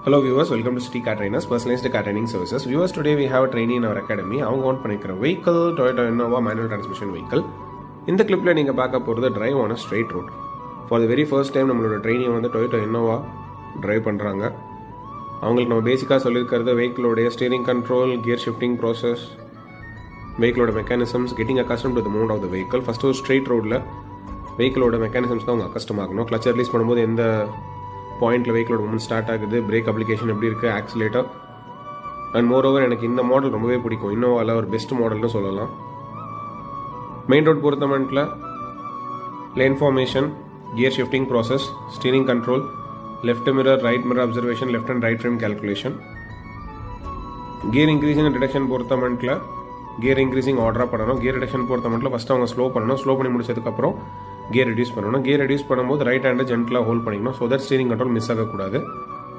Hello viewers, welcome to City Car Trainers, personalized car training services. Viewers, today we have a trainee in our academy. அவங்க own பண்ணிக்கிற vehicle Toyota Innova manual transmission vehicle. இந்த கிளிப்பில் நீங்கள் பார்க்க போகிறது drive on a straight road. For the very first time நம்மளோட trainee வந்து Toyota Innova drive பண்ணுறாங்க. அவங்களுக்கு நம்ம பேசிக்காக சொல்லியிருக்கிறது வெஹிக்கிளோடைய steering control, gear shifting process, வெஹிக்கிளோட mechanisms, getting accustomed to the movement of the vehicle. First ஒரு ஸ்ட்ரெயிட் ரோடில் வெஹிக்கிளோட மெக்கானிசம்ஸ் தான் அவங்க அக்கஸ்டம் ஆகணும். கிளச்சர் ரிலீஸ் பண்ணும்போது எந்த பாயிண்ட்டில் வெஹிக்கிளோட மூவ்மெண்ட் ஸ்டார்ட் ஆகுது, பிரேக் அப்ளிகேஷன் எப்படி இருக்குது, ஆக்சிலேட்டர். அண்ட் மோர் ஓவர் எனக்கு இந்த மாடல் ரொம்பவே பிடிக்கும். இன்னோவாவில் ஒரு பெஸ்ட் மாடல்னு சொல்லலாம். மெயின் ரோட் பொறுத்தமட்டில் lane formation, gear shifting process, steering control, left mirror, right mirror observation, left and right frame calculation. Gear increasing and reduction பொறுத்தமட்டில் கியர் இன்க்ரீசிங் ஆர்டராக பண்ணணும். கியர் ரிடக்ஷன் பொறுத்தமட்டில் ஃபஸ்ட்டு அவங்க ஸ்லோ பண்ணணும். ஸ்லோ பண்ணி முடிச்சதுக்கப்புறம் கியர் ரெடியூஸ் பண்ணணும். கியர் ரெடியூஸ் பண்ணும்போது ரைட் ஹேண்டை ஜென்டலாக ஹோல்ட் பண்ணிக்கணும். So that steering control miss ஆகக்கூடாது.